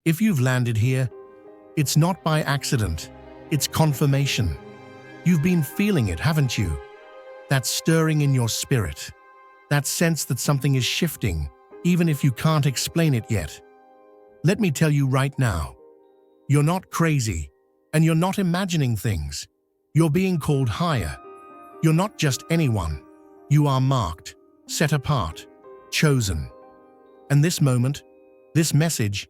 If you've landed here, it's not by accident, it's confirmation. You've been feeling it, haven't you? That stirring in your spirit, that sense that something is shifting, even if you can't explain it yet. Let me tell you right now, you're not crazy, and you're not imagining things. You're being called higher. You're not just anyone. You are marked, set apart, chosen. And this moment, this message,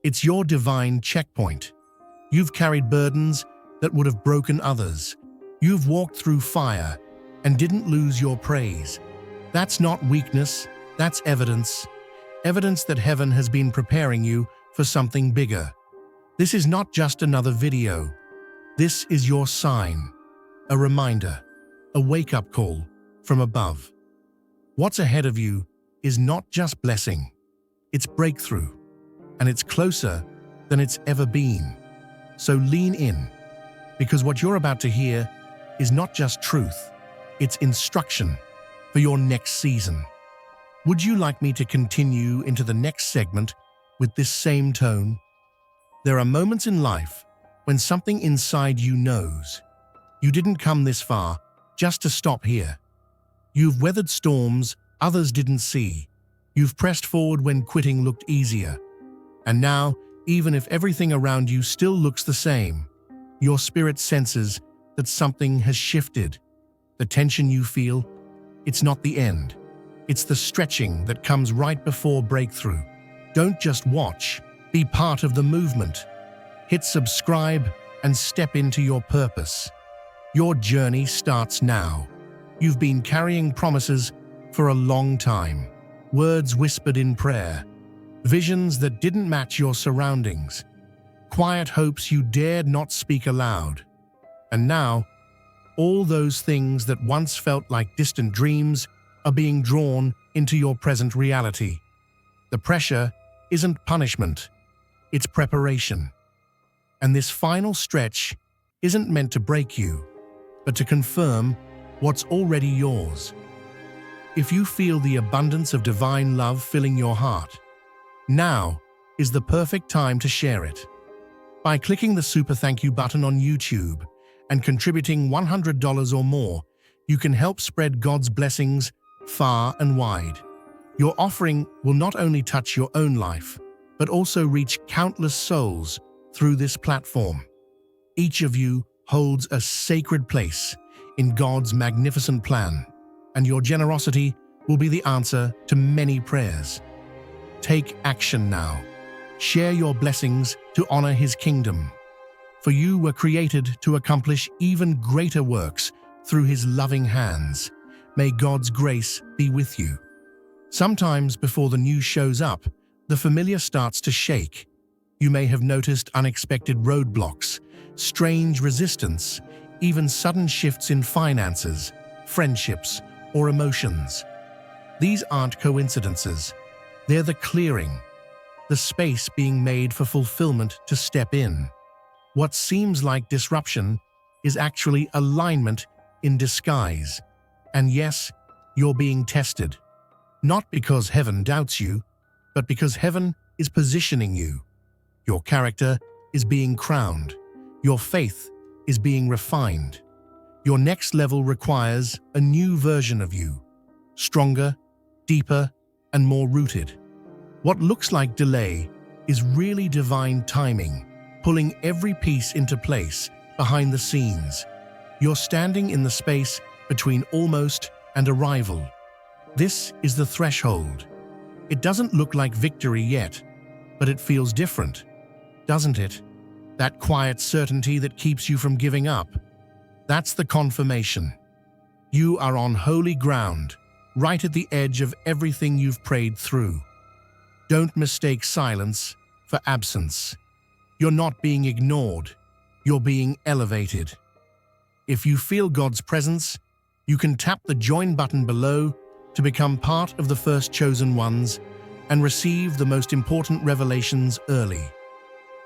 it's your divine checkpoint. You've carried burdens that would have broken others. You've walked through fire and didn't lose your praise. That's not weakness, that's evidence. Evidence that heaven has been preparing you for something bigger. This is not just another video. This is your sign, a reminder, a wake-up call from above. What's ahead of you is not just blessing, it's breakthrough, and it's closer than it's ever been. So lean in, because what you're about to hear is not just truth, it's instruction for your next season. Would you like me to continue into the next segment with this same tone? There are moments in life when something inside you knows. You didn't come this far just to stop here. You've weathered storms others didn't see. You've pressed forward when quitting looked easier. And now, even if everything around you still looks the same, your spirit senses that something has shifted. The tension you feel, it's not the end. It's the stretching that comes right before breakthrough. Don't just watch, be part of the movement. Hit subscribe and step into your purpose. Your journey starts now. You've been carrying promises for a long time, words whispered in prayer, visions that didn't match your surroundings, quiet hopes you dared not speak aloud. And now, all those things that once felt like distant dreams are being drawn into your present reality. The pressure isn't punishment, it's preparation. And this final stretch isn't meant to break you, but to confirm what's already yours. If you feel the abundance of divine love filling your heart, now is the perfect time to share it. By clicking the super thank you button on YouTube and contributing $100 or more, you can help spread God's blessings far and wide. Your offering will not only touch your own life, but also reach countless souls through this platform. Each of you holds a sacred place in God's magnificent plan, and your generosity will be the answer to many prayers. Take action now. Share your blessings to honor His kingdom. For you were created to accomplish even greater works through His loving hands. May God's grace be with you. Sometimes before the news shows up, the familiar starts to shake. You may have noticed unexpected roadblocks, strange resistance, even sudden shifts in finances, friendships, or emotions. These aren't coincidences. They're the clearing, the space being made for fulfillment to step in. What seems like disruption is actually alignment in disguise. And yes, you're being tested. Not because heaven doubts you, but because heaven is positioning you. Your character is being crowned. Your faith is being refined. Your next level requires a new version of you, stronger, deeper, and more rooted. What looks like delay is really divine timing, pulling every piece into place behind the scenes. You're standing in the space between almost and arrival. This is the threshold. It doesn't look like victory yet, but it feels different, doesn't it? That quiet certainty that keeps you from giving up. That's the confirmation. You are on holy ground, right at the edge of everything you've prayed through. Don't mistake silence for absence. You're not being ignored, you're being elevated. If you feel God's presence, you can tap the join button below to become part of the first chosen ones and receive the most important revelations early.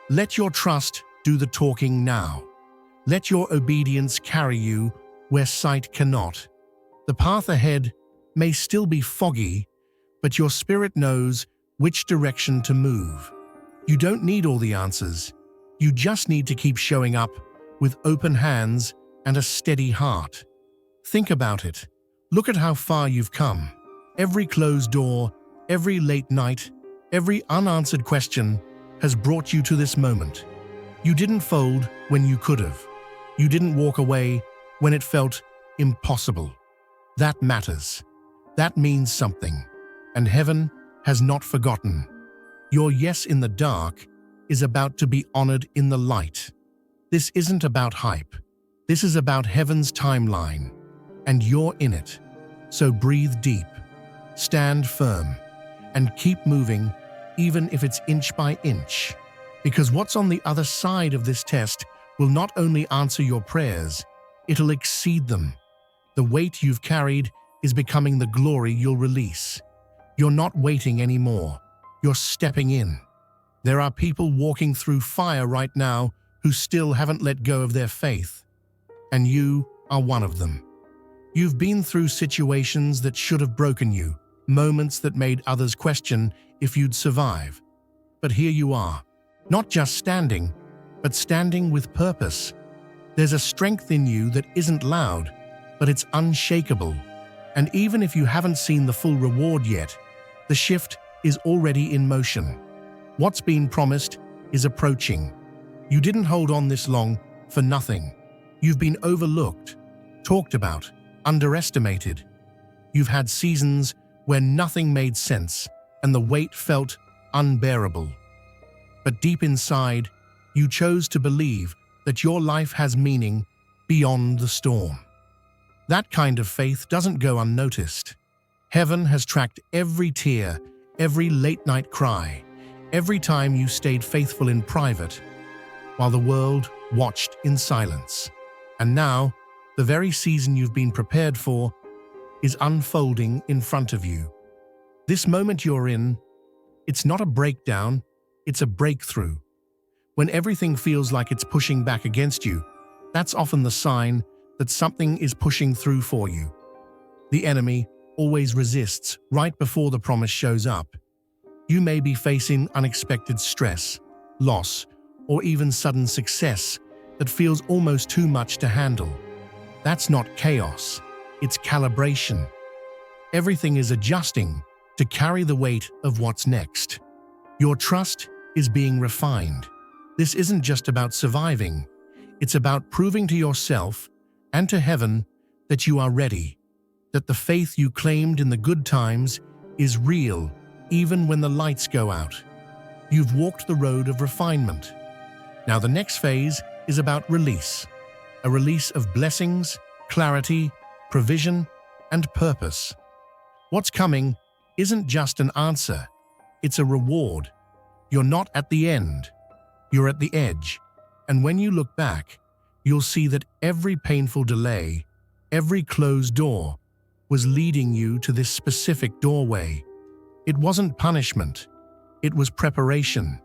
Let your trust do the talking now. Let your obedience carry you where sight cannot. The path ahead may still be foggy, but your spirit knows which direction to move. You don't need all the answers. You just need to keep showing up with open hands and a steady heart. Think about it. Look at how far you've come. Every closed door, every late night, every unanswered question has brought you to this moment. You didn't fold when you could have. You didn't walk away when it felt impossible. That matters. That means something. And heaven has not forgotten. Your yes in the dark is about to be honored in the light. This isn't about hype. This is about heaven's timeline, and you're in it. So breathe deep, stand firm, and keep moving, even if it's inch by inch. Because what's on the other side of this test will not only answer your prayers, it'll exceed them. The weight you've carried is becoming the glory you'll release. You're not waiting anymore. You're stepping in. There are people walking through fire right now who still haven't let go of their faith. And you are one of them. You've been through situations that should have broken you, moments that made others question if you'd survive. But here you are, not just standing, but standing with purpose. There's a strength in you that isn't loud, but it's unshakable. And even if you haven't seen the full reward yet, the shift is already in motion. What's been promised is approaching. You didn't hold on this long for nothing. You've been overlooked, talked about, underestimated. You've had seasons where nothing made sense and the weight felt unbearable. But deep inside, you chose to believe that your life has meaning beyond the storm. That kind of faith doesn't go unnoticed. Heaven has tracked every tear, every late-night cry, every time you stayed faithful in private, while the world watched in silence. And now, the very season you've been prepared for is unfolding in front of you. This moment you're in, it's not a breakdown, it's a breakthrough. When everything feels like it's pushing back against you, that's often the sign that something is pushing through for you. The enemy always resists right before the promise shows up. You may be facing unexpected stress, loss, or even sudden success that feels almost too much to handle. That's not chaos, it's calibration. Everything is adjusting to carry the weight of what's next. Your trust is being refined. This isn't just about surviving, it's about proving to yourself and to heaven that you are ready, that the faith you claimed in the good times is real even when the lights go out. You've walked the road of refinement. Now the next phase is about release, a release of blessings, clarity, provision, and purpose. What's coming isn't just an answer, it's a reward. You're not at the end, you're at the edge. And when you look back, you'll see that every painful delay, every closed door, was leading you to this specific doorway. It wasn't punishment, it was preparation.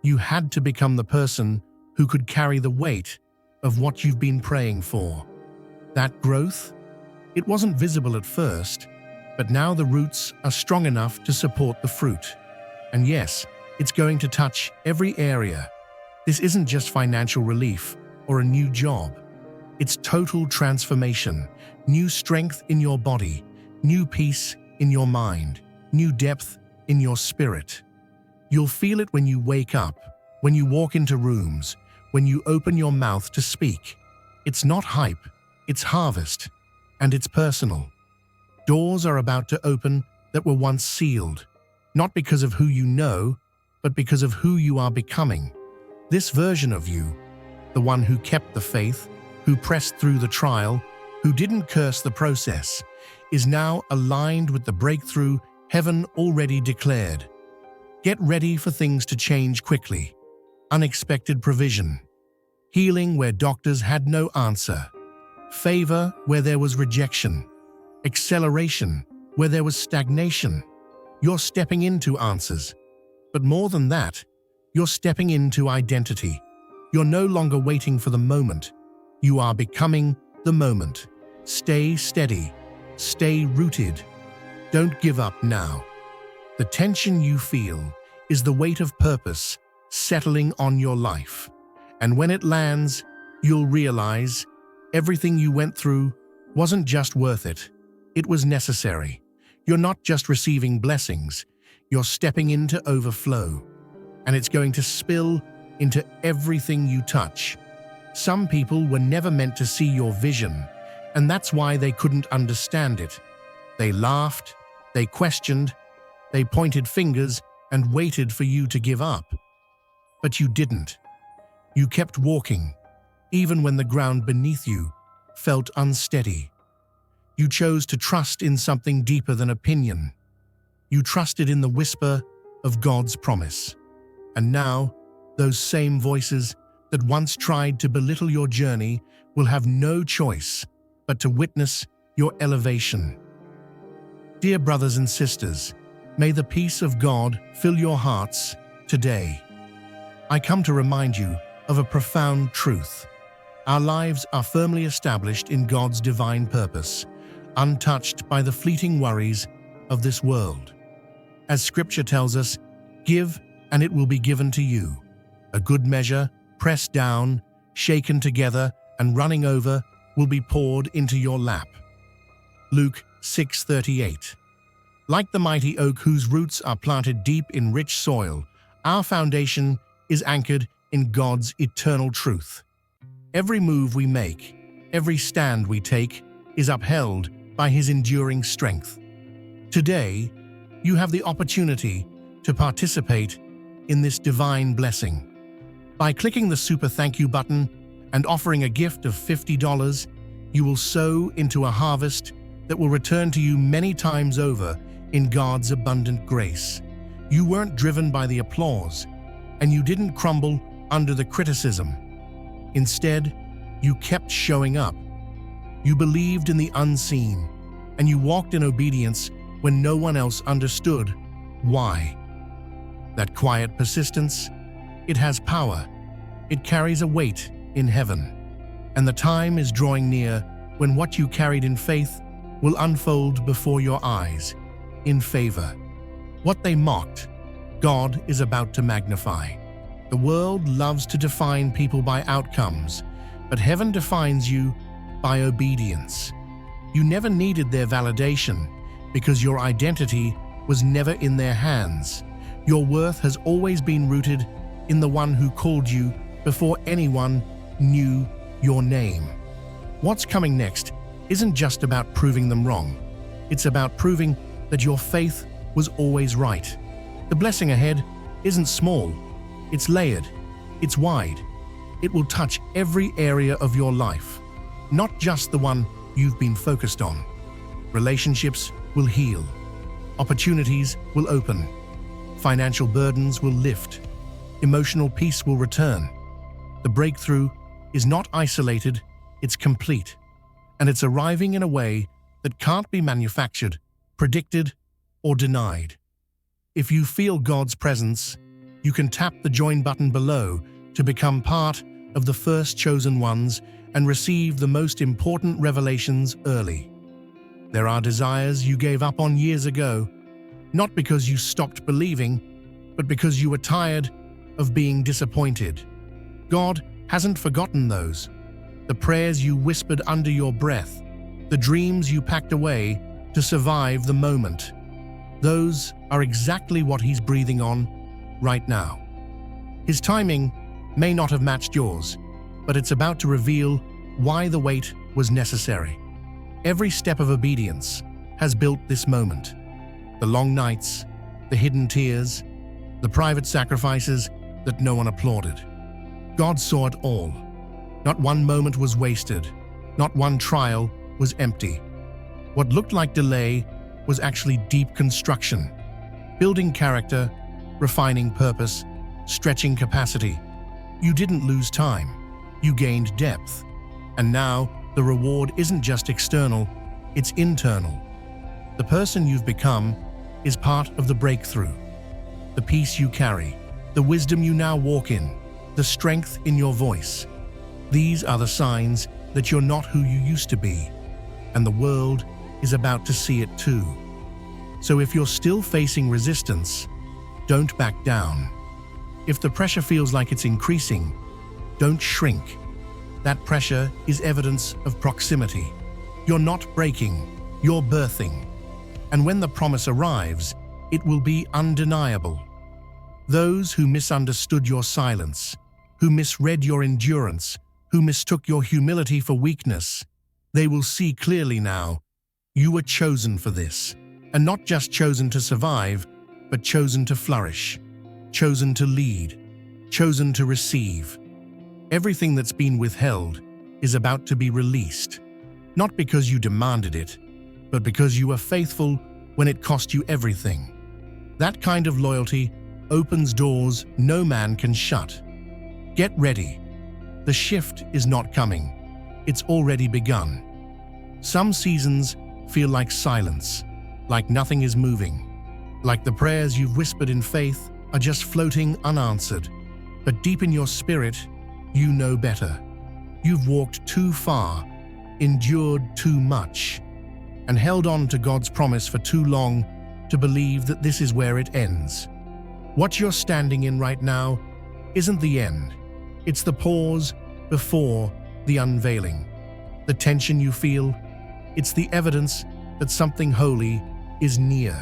You had to become the person who could carry the weight of what you've been praying for. That growth, it wasn't visible at first, but now the roots are strong enough to support the fruit. And yes, it's going to touch every area. This isn't just financial relief or a new job. It's total transformation, new strength in your body, new peace in your mind, new depth in your spirit. You'll feel it when you wake up, when you walk into rooms, when you open your mouth to speak. It's not hype, it's harvest, and it's personal. Doors are about to open that were once sealed, not because of who you know, but because of who you are becoming. This version of you, the one who kept the faith, who pressed through the trial, who didn't curse the process, is now aligned with the breakthrough heaven already declared. Get ready for things to change quickly. Unexpected provision. Healing where doctors had no answer. Favor where there was rejection. Acceleration where there was stagnation. You're stepping into answers. But more than that, you're stepping into identity. You're no longer waiting for the moment. You are becoming the moment. Stay steady. Stay rooted. Don't give up now. The tension you feel is the weight of purpose settling on your life. And when it lands, you'll realize everything you went through wasn't just worth it. It was necessary. You're not just receiving blessings, you're stepping into overflow. And it's going to spill into everything you touch. Some people were never meant to see your vision, and that's why they couldn't understand it. They laughed, they questioned, they pointed fingers and waited for you to give up. But you didn't. You kept walking, even when the ground beneath you felt unsteady. You chose to trust in something deeper than opinion. You trusted in the whisper of God's promise. And now, those same voices that once tried to belittle your journey will have no choice but to witness your elevation. Dear brothers and sisters, may the peace of God fill your hearts today. I come to remind you of a profound truth. Our lives are firmly established in God's divine purpose, untouched by the fleeting worries of this world. As Scripture tells us, give and it will be given to you. A good measure, pressed down, shaken together, and running over, will be poured into your lap. Luke 6:38. Like the mighty oak whose roots are planted deep in rich soil, our foundation is anchored in God's eternal truth. Every move we make, every stand we take, is upheld by His enduring strength. Today, you have the opportunity to participate in this divine blessing. By clicking the Super Thank You button and offering a gift of $50, you will sow into a harvest that will return to you many times over in God's abundant grace. You weren't driven by the applause, and you didn't crumble under the criticism. Instead, you kept showing up. You believed in the unseen, and you walked in obedience when no one else understood why. That quiet persistence, it has power. It carries a weight in heaven. And the time is drawing near when what you carried in faith will unfold before your eyes in favor. What they mocked, God is about to magnify. The world loves to define people by outcomes, but heaven defines you by obedience. You never needed their validation because your identity was never in their hands. Your worth has always been rooted in the one who called you before anyone knew your name. What's coming next isn't just about proving them wrong. It's about proving that your faith was always right. The blessing ahead isn't small. It's layered. It's wide. It will touch every area of your life, not just the one you've been focused on. Relationships will heal. Opportunities will open. Financial burdens will lift. Emotional peace will return. The breakthrough is not isolated, it's complete. And it's arriving in a way that can't be manufactured, predicted, or denied. If you feel God's presence, you can tap the join button below to become part of the first chosen ones and receive the most important revelations early. There are desires you gave up on years ago, not because you stopped believing, but because you were tired of being disappointed. God hasn't forgotten those. The prayers you whispered under your breath, the dreams you packed away to survive the moment. Those are exactly what He's breathing on right now. His timing may not have matched yours, but it's about to reveal why the wait was necessary. Every step of obedience has built this moment. The long nights, the hidden tears, the private sacrifices that no one applauded. God saw it all. Not one moment was wasted. Not one trial was empty. What looked like delay was actually deep construction, building character, refining purpose, stretching capacity. You didn't lose time. You gained depth. And now, the reward isn't just external, it's internal. The person you've become is part of the breakthrough. The peace you carry, the wisdom you now walk in, the strength in your voice. These are the signs that you're not who you used to be, and the world is about to see it too. So if you're still facing resistance, Don't back down. If the pressure feels like it's increasing, don't shrink. That pressure is evidence of proximity. You're not breaking, you're birthing. And when the promise arrives, it will be undeniable. Those who misunderstood your silence, who misread your endurance, who mistook your humility for weakness, they will see clearly now. You were chosen for this, and not just chosen to survive, but chosen to flourish, chosen to lead, chosen to receive. Everything that's been withheld is about to be released, not because you demanded it, but because you were faithful when it cost you everything. That kind of loyalty opens doors no man can shut. Get ready. The shift is not coming. It's already begun. Some seasons feel like silence, like nothing is moving, like the prayers you've whispered in faith are just floating unanswered. But deep in your spirit, you know better. You've walked too far, endured too much, and held on to God's promise for too long to believe that this is where it ends. What you're standing in right now isn't the end. It's the pause before the unveiling. The tension you feel, it's the evidence that something holy is near.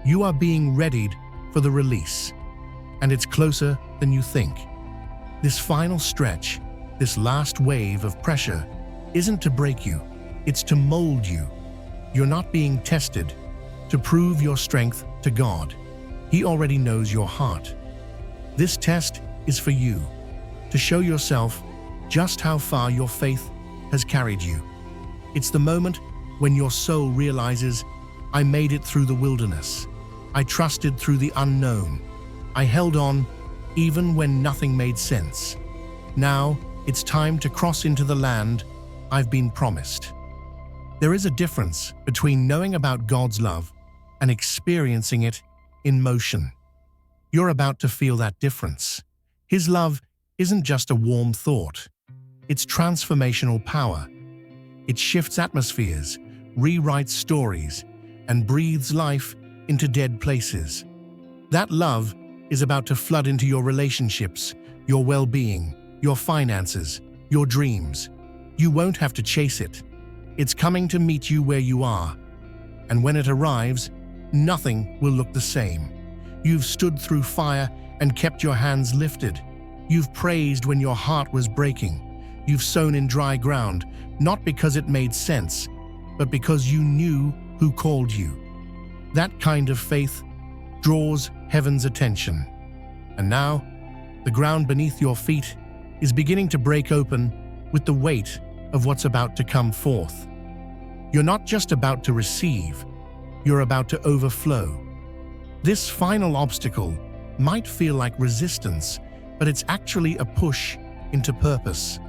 You are being readied for the release, and it's closer than you think. This final stretch, this last wave of pressure, isn't to break you, it's to mold you. You're not being tested to prove your strength to God. He already knows your heart. This test is for you, to show yourself just how far your faith has carried you. It's the moment when your soul realizes, I made it through the wilderness. I trusted through the unknown. I held on even when nothing made sense. Now it's time to cross into the land I've been promised. There is a difference between knowing about God's love and experiencing it in motion. You're about to feel that difference. His love isn't just a warm thought. It's transformational power. It shifts atmospheres, rewrites stories, and breathes life into dead places. That love is about to flood into your relationships, your well-being, your finances, your dreams. You won't have to chase it. It's coming to meet you where you are. And when it arrives, nothing will look the same. You've stood through fire and kept your hands lifted. You've praised when your heart was breaking. You've sown in dry ground, not because it made sense, but because you knew who called you. That kind of faith draws heaven's attention. And now, the ground beneath your feet is beginning to break open with the weight of what's about to come forth. You're not just about to receive, you're about to overflow. This final obstacle might feel like resistance, but it's actually a push into purpose.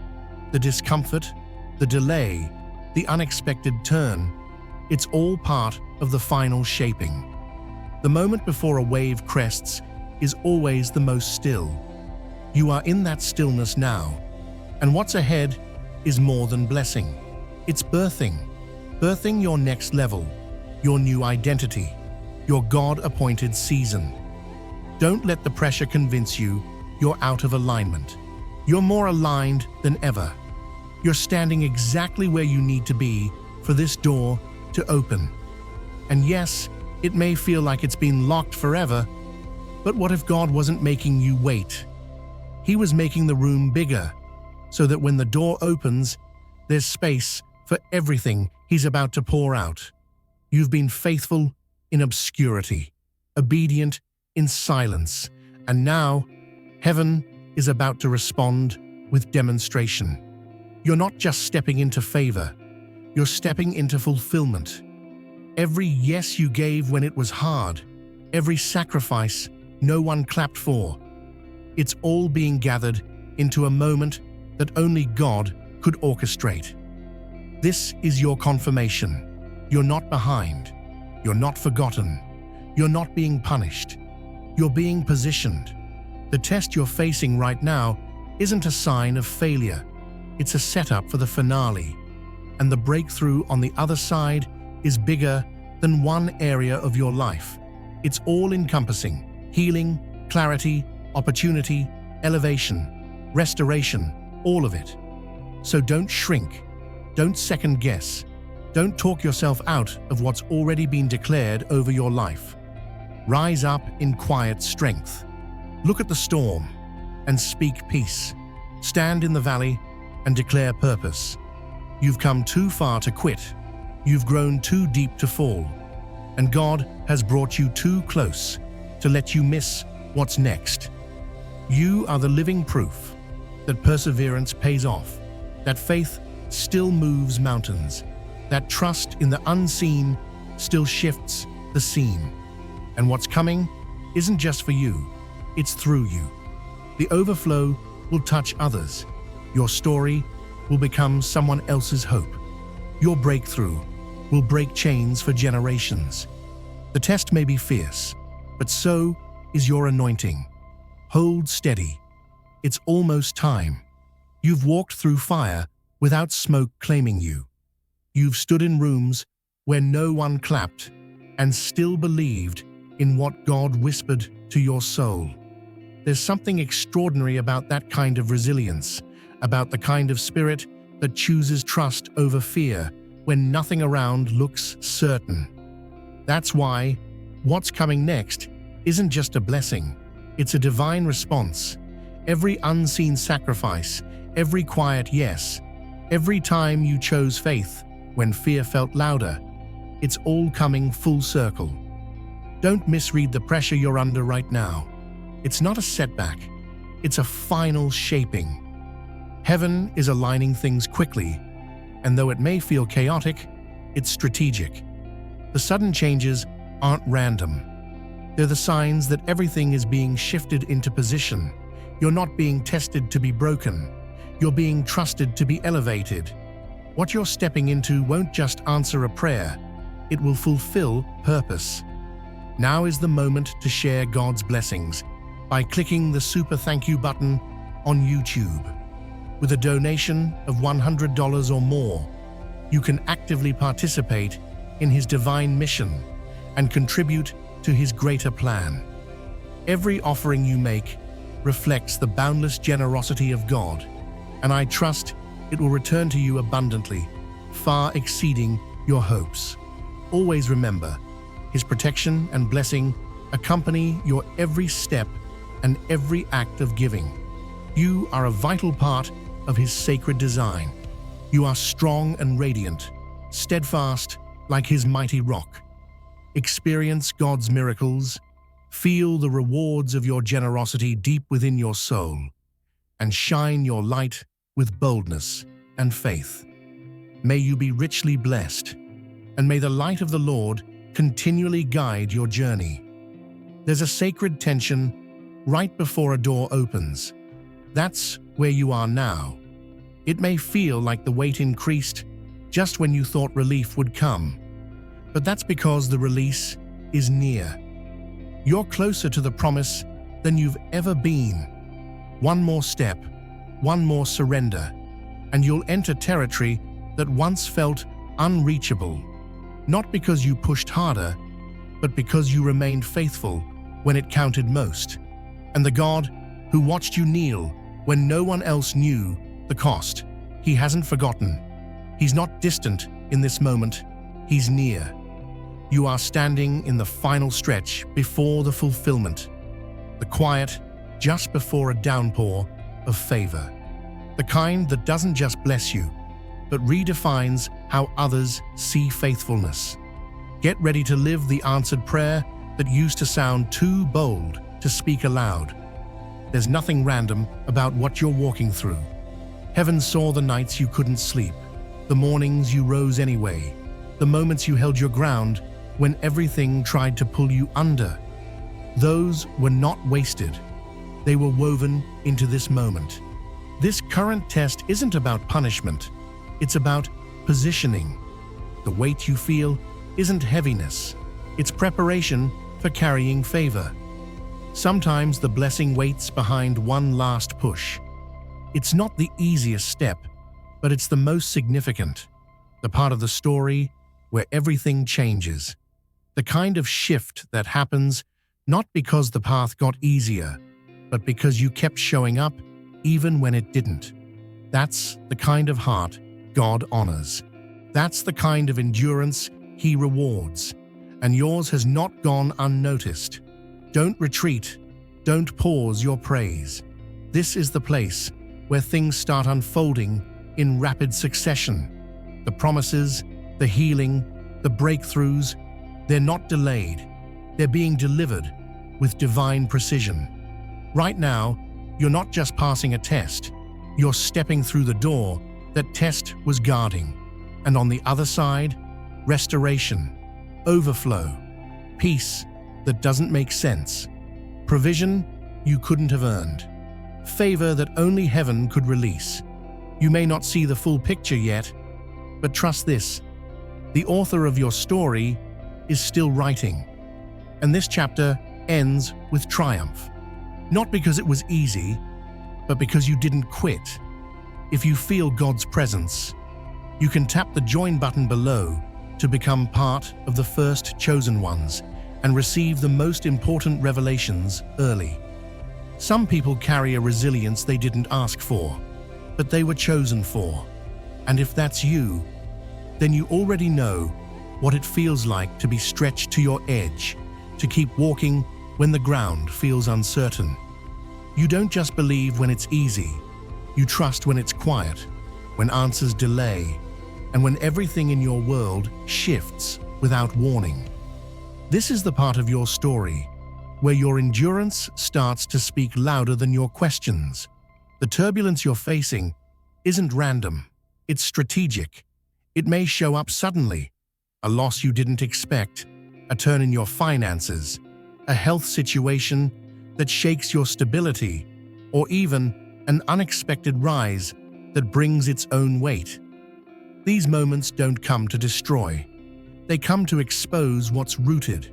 The discomfort, the delay, the unexpected turn, it's all part of the final shaping. The moment before a wave crests is always the most still. You are in that stillness now, and what's ahead is more than blessing. It's birthing your next level, your new identity, your God-appointed season. Don't let the pressure convince you you're out of alignment. You're more aligned than ever. You're standing exactly where you need to be for this door to open. And yes, it may feel like it's been locked forever, but what if God wasn't making you wait? He was making the room bigger, so that when the door opens, there's space for everything He's about to pour out. You've been faithful in obscurity, obedient in silence, and now heaven is about to respond with demonstration. You're not just stepping into favor, you're stepping into fulfillment. Every yes you gave when it was hard, every sacrifice no one clapped for, it's all being gathered into a moment that only God could orchestrate. This is your confirmation. You're not behind. You're not forgotten. You're not being punished. You're being positioned. The test you're facing right now isn't a sign of failure. It's a setup for the finale. And the breakthrough on the other side is bigger than one area of your life. It's all-encompassing. Healing, clarity, opportunity, elevation, restoration, all of it. So don't shrink. Don't second guess. Don't talk yourself out of what's already been declared over your life. Rise up in quiet strength. Look at the storm and speak peace. Stand in the valley and declare purpose. You've come too far to quit. You've grown too deep to fall. And God has brought you too close to let you miss what's next. You are the living proof that perseverance pays off, that faith still moves mountains, that trust in the unseen still shifts the scene. And what's coming isn't just for you, it's through you. The overflow will touch others. Your story will become someone else's hope. Your breakthrough will break chains for generations. The test may be fierce, but so is your anointing. Hold steady. It's almost time. You've walked through fire without smoke claiming you. You've stood in rooms where no one clapped and still believed in what God whispered to your soul. There's something extraordinary about that kind of resilience, about the kind of spirit that chooses trust over fear when nothing around looks certain. That's why what's coming next isn't just a blessing, it's a divine response. Every unseen sacrifice, every quiet yes, every time you chose faith when fear felt louder, it's all coming full circle. Don't misread the pressure you're under right now. It's not a setback, it's a final shaping. Heaven is aligning things quickly, and though it may feel chaotic, it's strategic. The sudden changes aren't random. They're the signs that everything is being shifted into position. You're not being tested to be broken. You're being trusted to be elevated. What you're stepping into won't just answer a prayer, it will fulfill purpose. Now is the moment to share God's blessings by clicking the Super Thank You button on YouTube. With a donation of $100 or more, you can actively participate in His divine mission and contribute to His greater plan. Every offering you make reflects the boundless generosity of God, and I trust it will return to you abundantly, far exceeding your hopes. Always remember, His protection and blessing accompany your every step and every act of giving. You are a vital part of His sacred design. You are strong and radiant, steadfast like His mighty rock. Experience God's miracles, feel the rewards of your generosity deep within your soul, and shine your light with boldness and faith. May you be richly blessed, and may the light of the Lord continually guide your journey. There's a sacred tension right before a door opens. That's where you are now. It may feel like the weight increased just when you thought relief would come, but that's because the release is near. You're closer to the promise than you've ever been. One more step, one more surrender, and you'll enter territory that once felt unreachable, not because you pushed harder, but because you remained faithful when it counted most. And the God who watched you kneel when no one else knew the cost, He hasn't forgotten. He's not distant in this moment, He's near. You are standing in the final stretch before the fulfillment, the quiet just before a downpour of favor, the kind that doesn't just bless you, but redefines how others see faithfulness. Get ready to live the answered prayer that used to sound too bold to speak aloud. There's nothing random about what you're walking through. Heaven saw the nights you couldn't sleep, the mornings you rose anyway, the moments you held your ground when everything tried to pull you under. Those were not wasted. They were woven into this moment. This current test isn't about punishment. It's about positioning. The weight you feel isn't heaviness. It's preparation for carrying favor. Sometimes the blessing waits behind one last push. It's not the easiest step, but it's the most significant. The part of the story where everything changes. The kind of shift that happens Not because the path got easier, but because you kept showing up even when it didn't. That's the kind of heart God honors. That's the kind of endurance He rewards. And yours has not gone unnoticed. Don't retreat. Don't pause your praise. This is the place where things start unfolding in rapid succession. The promises, the healing, the breakthroughs, they're not delayed. They're being delivered with divine precision. Right now, you're not just passing a test. You're stepping through the door that test was guarding. And on the other side, restoration, overflow, peace that doesn't make sense, provision you couldn't have earned, favor that only heaven could release. You may not see the full picture yet, but trust this, the author of your story is still writing. And this chapter ends with triumph. Not because it was easy, but because you didn't quit. If you feel God's presence, you can tap the join button below to become part of the first chosen ones and receive the most important revelations early. Some people carry a resilience they didn't ask for, but they were chosen for. And if that's you, then you already know what it feels like to be stretched to your edge, to keep walking when the ground feels uncertain. You don't just believe when it's easy, you trust when it's quiet, when answers delay, and when everything in your world shifts without warning. This is the part of your story where your endurance starts to speak louder than your questions. The turbulence you're facing isn't random, it's strategic. It may show up suddenly, a loss you didn't expect, a turn in your finances, a health situation that shakes your stability, or even an unexpected rise that brings its own weight. These moments don't come to destroy. They come to expose what's rooted.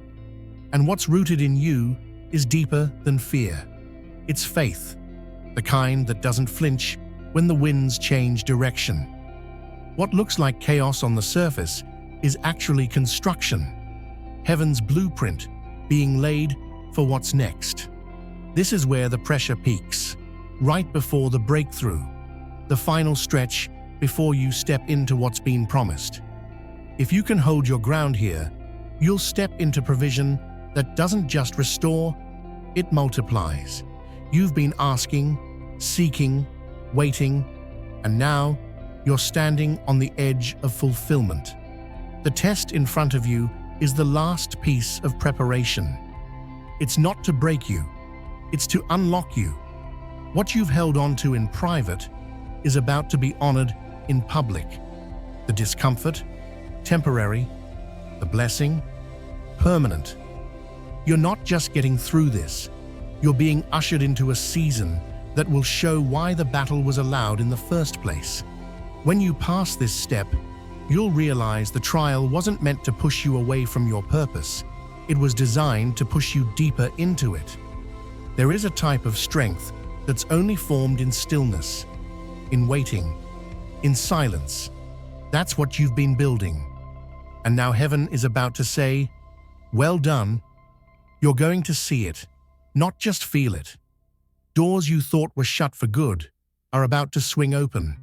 And what's rooted in you is deeper than fear. It's faith, the kind that doesn't flinch when the winds change direction. What looks like chaos on the surface is actually construction, heaven's blueprint being laid for what's next. This is where the pressure peaks, right before the breakthrough, the final stretch before you step into what's been promised. If you can hold your ground here, you'll step into provision that doesn't just restore, it multiplies. You've been asking, seeking, waiting, and now you're standing on the edge of fulfillment. The test in front of you is the last piece of preparation. It's not to break you, it's to unlock you. What you've held on to in private is about to be honored in public. The discomfort, temporary. The blessing, permanent. You're not just getting through this, you're being ushered into a season that will show why the battle was allowed in the first place. When you pass this step, you'll realize the trial wasn't meant to push you away from your purpose. It was designed to push you deeper into it. There is a type of strength that's only formed in stillness, in waiting, in silence. That's what you've been building. And now heaven is about to say, well done. You're going to see it, not just feel it. Doors you thought were shut for good are about to swing open.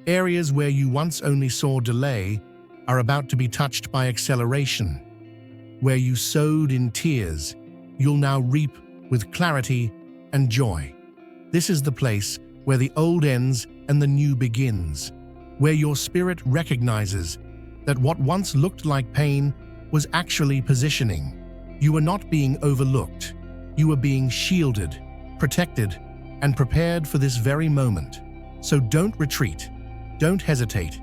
Areas where you once only saw delay are about to be touched by acceleration. Where you sowed in tears, you'll now reap with clarity and joy. This is the place where the old ends and the new begins, where your spirit recognizes that what once looked like pain was actually positioning. You were not being overlooked. You were being shielded, protected, and prepared for this very moment. So don't retreat. Don't hesitate.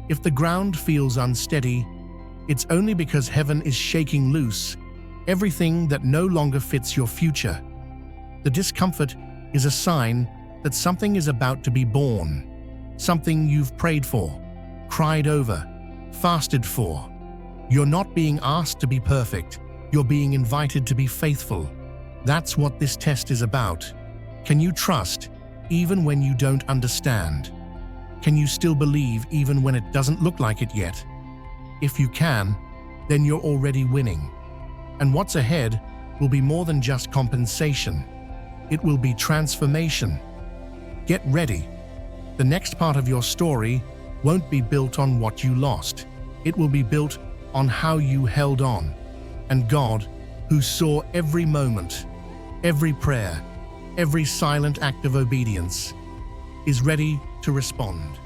If the ground feels unsteady, it's only because heaven is shaking loose everything that no longer fits your future. The discomfort is a sign that something is about to be born, something you've prayed for, cried over, fasted for. You're not being asked to be perfect, you're being invited to be faithful. That's what this test is about. Can you trust even when you don't understand? Can you still believe even when it doesn't look like it yet? If you can, then you're already winning. And what's ahead will be more than just compensation. It will be transformation. Get ready. The next part of your story won't be built on what you lost. It will be built on how you held on. And God, who saw every moment, every prayer, every silent act of obedience, is ready to respond.